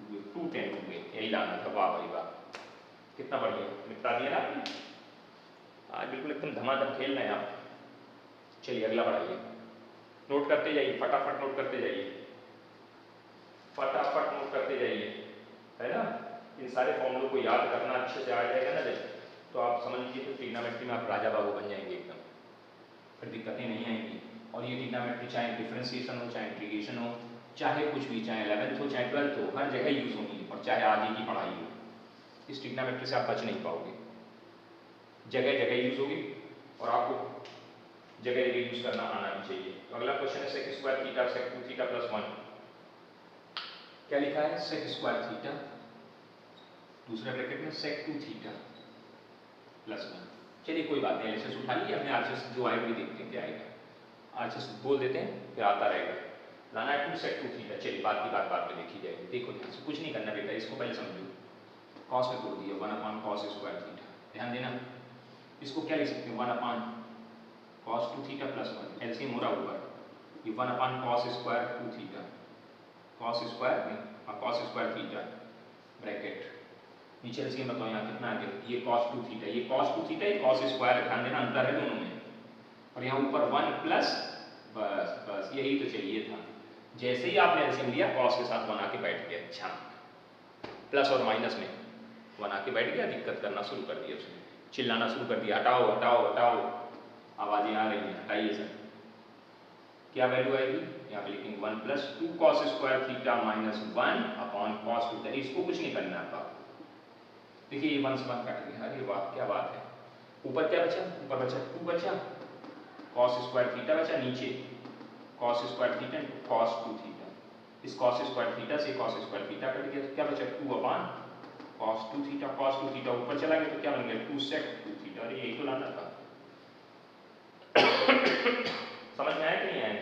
2a, 2 tan 2a, यही लाना था, वाह भाई वाह, कितना बढ़िया निपटा दिया ना आपने, आज बिल्कुल एकदम धमाधम खेल रहे हैं आप। चलिए अगला बढ़ाइए, नोट करते जाइए, फटाफट नोट करते जाइए, फटाफट नोट करते जाइए, है ना। इन सारे फॉर्मूलों को याद करना अच्छे से आ जाएगा ना जब, तो आप समझ लीजिए तो ट्रिग्नोमेट्री में आप राजा बाबू बन जाएंगे एकदम, फिर दिक्कतें नहीं आएंगी। और ये ट्रिग्नोमेट्री चाहे डिफ्रेंसिएशन हो, चाहे इंटीग्रेशन हो, चाहे कुछ भी, चाहे 11th हो चाहे 12th हो, हर जगह यूज होगी, और चाहे आगे की पढ़ाई हो, इस ट्रिग्नोमेट्री से आप बच नहीं पाओगे, जगह जगह यूज होगी, और आपको जगह जगह यूज करना आना भी चाहिए। तो अगला क्वेश्चन है sec square theta sec 2 theta plus 1, क्या लिखा है, सेक स्क्वायर थीटा, दूसरे ब्रैकेट में सेक 2 थीटा प्लस 1। चलिए कोई बात नहीं, एलएचएस उठा लीजिए, हमने आरएचएस जो आएगा भी देखते हैं क्या आएगा, आरएचएस बोल देते हैं फिर आता रहेगा, लाना है 2 सेक 2 थीटा। चलिए बात की बात में देखी जाएगी, देखो ध्यान से, कुछ नहीं करना बेटा, इसको पहले समझो, कॉस में तोड़ दिया 1 अपॉन कॉस स्क्वायर थीटा, ध्यान देना, इसको क्या लिख सकते हैं, 1 upon cos 2 theta plus 1, LCM हो रहा ऊपर, ये 1 upon cos square 2 theta, cos square में कॉस स्क्वायर थीटा ब्रैकेट नीचे एलसीएम बताओ यहाँ कितना आ गया, ये cos 2 थीटा, ये cos 2 थीटा, ये cos स्क्वायर, ध्यान देना अंतर है दोनों में, और यहाँ ऊपर 1 प्लस, बस बस यही तो चाहिए था। जैसे ही आपने एलसीएम लिया cos के साथ 1 आके बैठ गया, अच्छा प्लस और माइनस में 1 आके बैठ गया, दिक्कत करना शुरू कर दिया उसने, चिल्लाना शुरू कर दिया, हटाओ हटाओ हटाओ, आवाजें आ रही हैं, हटाइए सर। क्या वैल्यू आएगी, यहाँ पे लिखेंगे 1 plus 2 cos square theta minus 1 upon cos 2 theta, इसको कुछ नहीं करना आपका। देखिए ये 1 से 1 कट गया, अरे वाह क्या बात है। ऊपर क्या बचा, ऊपर बचा 2 बचा, cos स्क्वायर थीटा बचा, नीचे cos square theta cos 2 theta, इस cos स्क्वायर थीटा से cos स्क्वायर थीटा कट गया, क्या बचा 2 upon cos 2 theta, cos 2 theta ऊपर चला गया तो क्या बन गया 2 sec 2 थीटा, अरे यही तो लाना था। समझ में आया कि नहीं आया?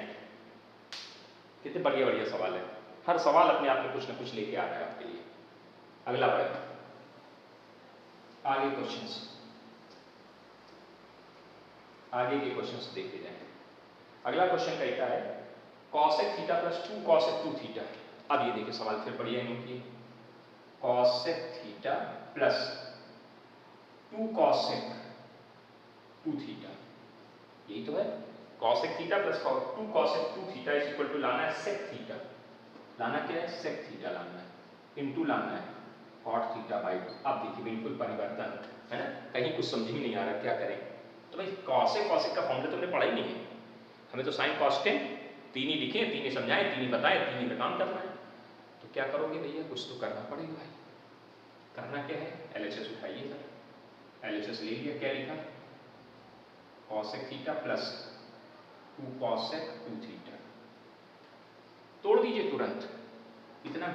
कितने बढ़िया बढ़िया सवाल है, हर सवाल अपने आप में कुछ ना कुछ लेके आ रहा है आपके लिए। अगला बढ़े आगे क्वेश्चंस, आगे के क्वेश्चंस देखते जाएं। अगला क्वेश्चन कहता है cosec theta plus 2 cosec 2 theta. अब ये देखिए सवाल फिर बढ़िया है, cosec theta plus 2 cosec 2 theta, यही तो है cosec theta plus 2 cosec 2 theta is equal to लाना है sec थीटा, लाना क्या है sec थीटा लाना है, इनटू लाना है cot थीटा बाई 2। अब देखिए बिल्कुल परिवर्तन है ना, कहीं कुछ समझ ही नहीं आ रहा क्या करें। तो भाई cosec cosec का फॉर्मूला तुमने पढ़ा ही नहीं है, हमें तो sin cos tan तीन ही लिखे, तीन ही समझाए, तीन ही बताए, तीन ही पे काम करना है। तो क्या करोगे भैया, कुछ तो करना पड़ेगा भाई। करना क्या है, LHS उठाइए सर, LHS ले लिया, क्या लिखा cosec theta plus 2 cosec 2 theta, तोड़ दीजिए तुरंत, इतना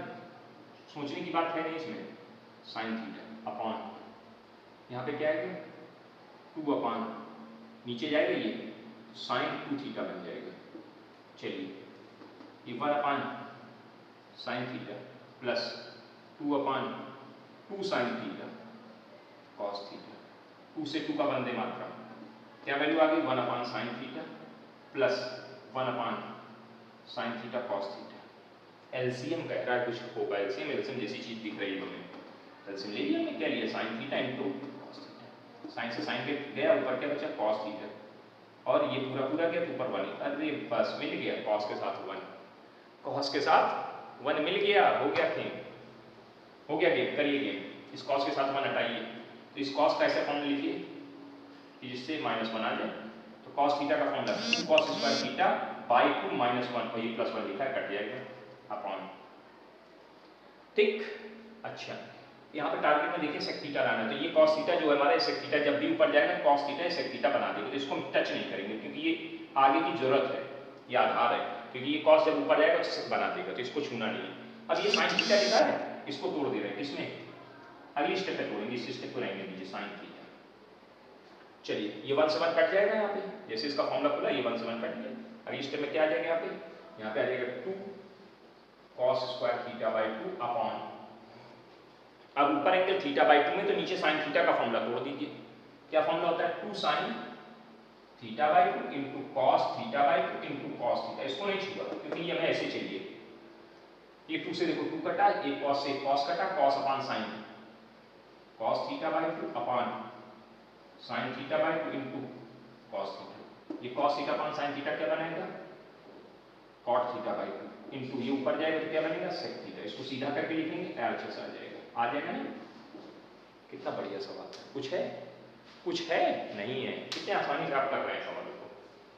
सोचने की बात है नहीं इसमें। sin थीटा अपॉन यहाँ पे क्या है 2 अपॉन नीचे जाएगा ये sin 2 थीटा बन जाएगा। चलिए ये 1 upon sin theta plus 2 upon 2 sin theta cos theta, 2 से 2 का बंदे मात्रा, क्या वैल्यू आ गई 1 upon sin theta plus 1 upon sin theta cos theta. LCM कह रहा है कुछ होगा, एलसीएम एलसीएम जैसी चीज दिख रही है हमें, एलसीएम ले लिया हमने, क्या लिया sin theta into cos theta, sin से sin पे गया, ऊपर क्या बचा cos थीटा, और ये पूरा पूरा गया तो ऊपर 1, अरे बस मिल गया cos के साथ 1, cos के साथ 1 मिल गया, हो गया गेम, हो गया गेम, करिए गेम। इस cos के साथ 1 हटाइए, तो इस cos का ऐसा फॉर्मूला लिखिए कि जिससे -1 आ जाए, तो cos थीटा का formula 2 cos square theta by 2 -1, और ये +1 लिखा है, कट जाएगा अपॉन, ठीक। अच्छा यहाँ पे टारगेट में देखिए sec थीटा लाना है, तो ये cos थीटा जो है हमारा sec थीटा जब भी ऊपर जाएगा cos थीटा sec थीटा बना देंगे, तो इसको हम टच नहीं करेंगे क्योंकि ये आगे की जरूरत है, ये आधार है, क्योंकि ये cos जब ऊपर जाएगा तो sec बना देगा, तो इसको छूना नहीं है। अब ये sin थीटा लिखा है, इसको तोड़ दे रहे हैं, किसमें अगली स्टेप में तोड़ेंगे, इस स्टेप को रहेंगे दीजिए sin थीटा। चलिए ये 1 से 1 कट जाएगा, यहाँ पे जैसे इसका फॉर्मूला खुला ये 1 से 1 कट गया, अगली स्टेप में क्या आ जाएगा, यहाँ पे आ जाएगा 2 cos square theta by 2 upon, अब ऊपर एंगल थीटा बाई 2 में, तो नीचे sin थीटा का फॉर्मूला तोड़ दीजिए, क्या फॉर्मूला होता है 2 sin theta by 2 into cos theta by 2 into cos theta, इसको नहीं छूगा क्योंकि ये हमें ऐसे चाहिए, ये 2 से देखो 2 कटा, एक cos से cos कटा, cos upon sin, cos theta by 2 upon sin theta by 2 into cos theta, ये cos theta upon sin theta क्या बनाएगा cot थीटा बाई 2 इंटू ये ऊपर जाएगा तो क्या बनेगा sec थीटा, इसको सीधा करके लिखेंगे LHS आ जाएगा ना। कितना बढ़िया सवाल है, कुछ है, कुछ है नहीं है, कितने आसानी से आप कर रहे हैं सवालों को,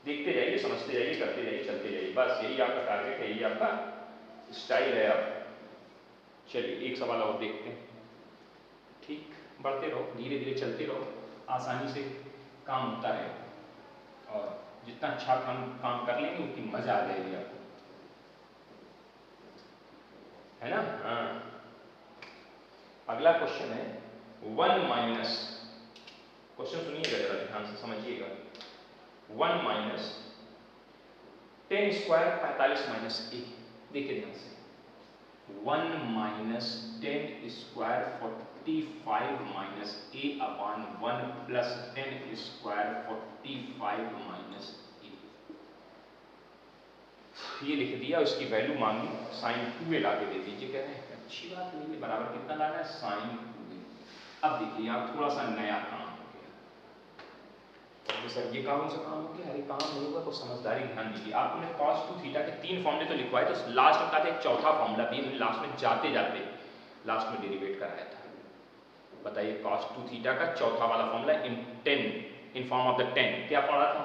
देखते जाइए, समझते जाइए, करते जाइए, चलते जाइए, बस यही आपका टारगेट है, यही आपका स्टाइल है। अब चलिए एक सवाल और देखते हैं, ठीक, बढ़ते रहो, धीरे धीरे चलते रहो, आसानी से काम होता है, और जितना अच्छा काम कर लेंगे उतनी मजा आ जाएगी आपको, है ना। हाँ अगला क्वेश्चन है 1 माइनस, क्वेश्चन सुनिएगा जरा ध्यान से समझिएगा, 1 माइनस 10 स्क्वायर 45 माइनस ए, देखिए ध्यान से, 1 माइनस 10 स्क्वायर 45 माइनस ए अपॉन 1 प्लस 10 स्क्वायर 45 माइनस ए, ये लिख दिया, उसकी वैल्यू मांगी sin 2a ला के दे दीजिए, कह रहे हैं अच्छी बात है, ये बराबर कितना लाना है, साइन 2a। अब देखिए आप थोड़ा सा नया काम हो गया, तो सर ये कौन सा काम हो गया, अरे काम होगा तो समझदारी ध्यान दीजिए। आपने cos 2 थीटा के 3 फॉर्मूले तो लिखवाए, तो लास्ट में कहते एक चौथा फॉर्मूला भी हमने लास्ट में जाते जाते लास्ट में डेरिवेट कराया था। बताइए cos 2 थीटा का चौथा वाला formula in form of the 10 क्या पढ़ा था,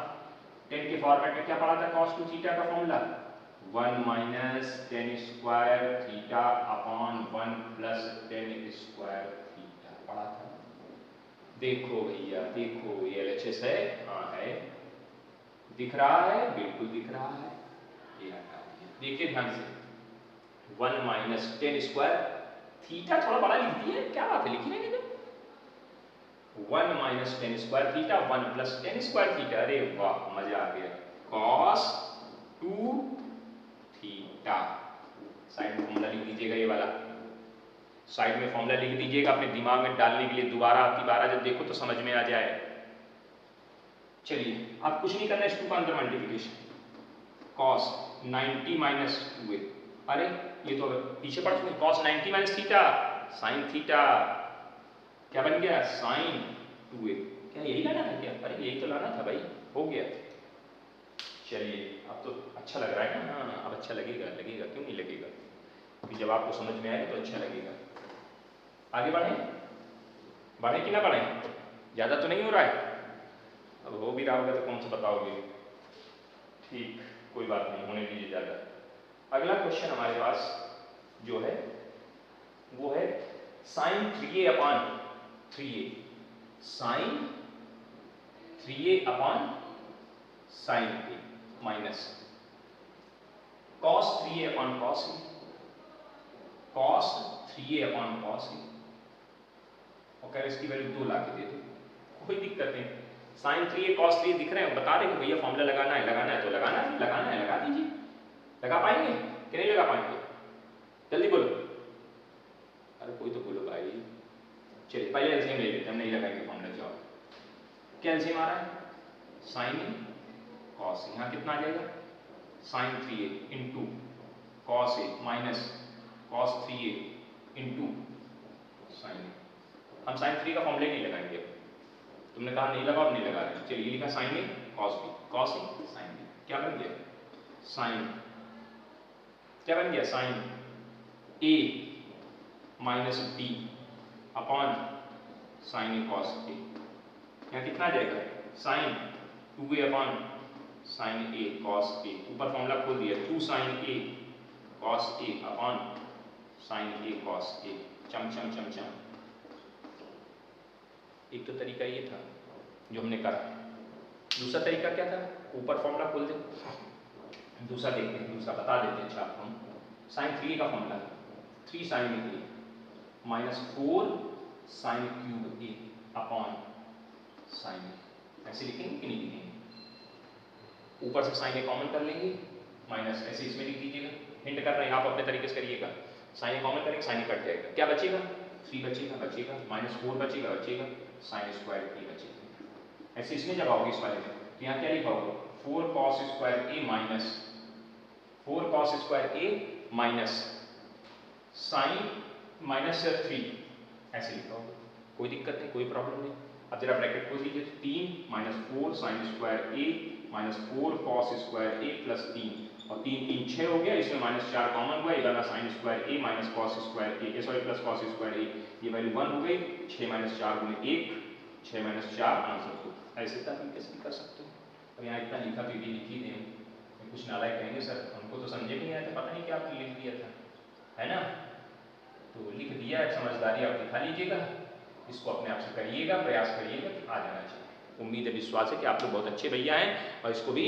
10 के फॉर्मेट में क्या पढ़ा था cos 2 थीटा का formula, 1 minus ten square theta upon 1 plus ten square theta पढ़ा था। देखो भैया देखो, ये LHS है, हाँ है, दिख रहा है, बिल्कुल दिख रहा है, ये हटा दिया। देखिए ध्यान से, 1 माइनस टेन स्क्वायर थीटा थोड़ा बड़ा लिख दिए, क्या बात है, लिखी नहीं, 1 minus ten square theta 1 plus ten square theta, अरे वाह मजा आ गया, cos 2 थीटा। साइड में फॉर्मूला लिख दीजिएगा, ये वाला साइड में फॉर्मूला लिख दीजिएगा अपने दिमाग में डालने के लिए, दोबारा जब देखो तो समझ में आ जाए। चलिए आप कुछ नहीं करना, इस 2 का अंदर मल्टीप्लिकेशन, cos 90 माइनस 2a, अरे ये तो पीछे पड़ चुके, cos 90 minus theta sine theta, क्या बन गया, साइन 2a। क्या यही लाना था क्या, अरे यही तो लाना था भाई, हो गया। चलिए अब तो अच्छा लग रहा है ना, हाँ अब अच्छा लगेगा, क्यों नहीं लगेगा, क्योंकि जब आपको समझ में आए तो अच्छा लगेगा। आगे बढ़े कि ना बढ़े, ज़्यादा तो नहीं हो रहा है, अब हो भी रहा होगा तो कौन सा बताओगे, ठीक कोई बात नहीं, होने दीजिए ज़्यादा। अगला क्वेश्चन हमारे पास जो है वो है sine 3a upon 3a, sine 3a upon sine a minus cos 3a upon cos a, cos 3a upon cos a, और कह रहे इसकी वैल्यू 2 ला के दे दो, कोई दिक्कत नहीं। साइन 3a cos 3a दिख रहे हैं, बता रहे कि भैया फॉर्मूला लगाना है तो लगाना है, लगा दीजिए। लगा पाएंगे कि नहीं लगा पाएंगे, जल्दी बोलो, अरे कोई तो बोलो भाई। चलिए पहले एलसीएम ले लेते हैं, हम नहीं लगाएंगे फॉर्मूला, जाओ क्या एलसीएम आ रहा है, साइन ए कॉस, यहाँ कितना आ जाएगा, sine 3a into cos A minus cos 3a into sine A. हम साइन 3 का फॉर्मूला नहीं लगाएंगे, अब तुमने कहा नहीं लगाओ, नहीं लगा रहे, चलिए लिखा sign A cos B, cos A sine B, क्या बन गया, साइन, क्या बन गया, sign A minus B upon sine A cos A, यहाँ कितना आ जाएगा, sign 2a upon sine A cos A, ऊपर फॉर्मूला खोल दिया, 2 sign A cos A upon sine A cos A, चम चम चम चम। एक तो तरीका ये था जो हमने करा, दूसरा तरीका क्या था, ऊपर फॉर्मूला खोल दे, दूसरा देखते हैं, दूसरा बता देते हैं। अच्छा हम साइन 3 का formula 3 sign A minus 4 sine cube A upon sine ए, ऐसे लिखेंगे कि नहीं लिखेंगे, ऊपर से साइन ए कॉमन कर लेंगे, माइनस ऐसे इसमें लिख दीजिएगा, हिंट कर रहे हैं आप अपने तरीके से करिएगा, साइन ए कॉमन करेंगे, साइन ए कट जाएगा, क्या बचेगा, 3 बचेगा माइनस 4 बचेगा साइन स्क्वायर ए बचेगा। ऐसे इसमें जब आओगे इस वाले में तो यहाँ क्या लिखाओगे, 4 कॉस स्क्वायर ए माइनस 4 कॉस स्क्वायर ए माइनस साइन माइनस 3, ऐसे लिखाओगे, कोई दिक्कत नहीं, कोई प्रॉब्लम नहीं। अब जरा ब्रैकेट खोल दीजिए, 3 माइनस 4 साइन स्क्वायर ए माइनस 4 कॉस स्क्वायर ए प्लस 3, और 3 3 6 हो गया, इसमें माइनस 4 कॉमन हुआ, इधर साइन स्क्वायर ए माइनस कॉस स्क्वायर ए, सॉरी प्लस कॉस स्क्वायर ए, ये वैल्यू 1 हो गई, 6 माइनस 4 गुणे 1, 6 माइनस 4 आंसर 2। ऐसे तरीके से कर सकते हो। अब यहाँ इतना लिखा तो ये लिख ही दें, कुछ नालायक कहेंगे सर हमको तो समझे नहीं आया था, पता नहीं क्या आपने लिख दिया था, है ना, तो लिख दिया है, समझदारी आप दिखा लीजिएगा, इसको अपने आप से करिएगा, प्रयास करिएगा, आ जाना चाहिए। उम्मीद है, विश्वास है कि आप लोग बहुत अच्छे भैया हैं और इसको भी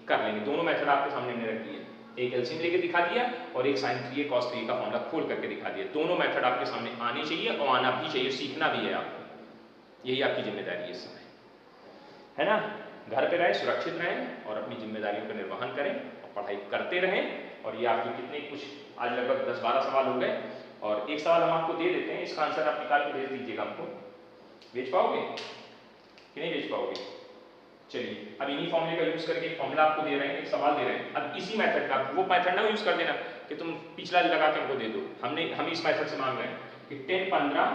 कर लेंगे। दोनों मेथड आपके सामने मैंने रख दिए, एक एलसीएम लेके दिखा दिया और एक साइन 3a cos 3 का फॉर्मूला खोल करके दिखा दिया। दोनों मेथड आपके सामने आनी चाहिए और आना भी चाहिए, सीखना भी है आपको, यही आपकी जिम्मेदारी है इस समय, है ना। घर पे रहें, सुरक्षित रहें और अपनी जिम्मेदारियों का निर्वहन करें और पढ़ाई करते रहें। और ये आपके कितने कुछ आज लगभग 10-12 सवाल हो गए और एक सवाल हम आपको दे देते हैं, इसका आंसर आप निकाल के भेज दीजिएगा हमको। भेज पाओगे कि नहीं भेज पाओगे? चलिए अब इन्हीं फॉर्मूले का यूज करके एक फॉर्मूला आपको दे रहे हैं, एक सवाल दे रहे हैं। अब इसी मेथड का, वो मेथड ना यूज कर देना, कि तुम पिछला लगा के हमको दे दो, हम इस मेथड से मांग रहे हैं कि tan 15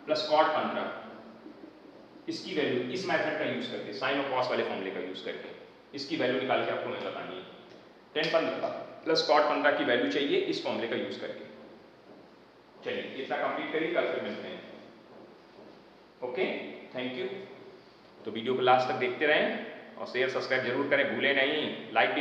प्लस cot 15 इसकी वैल्यू इस मेथड का यूज करके, साइन और कॉस वाले फॉर्मूले का यूज करके इसकी वैल्यू निकाल के आपको हमें बतानी है। tan 15 प्लस cot 15 की वैल्यू चाहिए इस फॉर्मूले का यूज करके। चलिए इतना कंप्लीट करिए, कल फिर मिलते हैं। Okay, thank you. तो वीडियो को लास्ट तक देखते रहें और शेयर सब्सक्राइब जरूर करें, भूलें नहीं, लाइक भी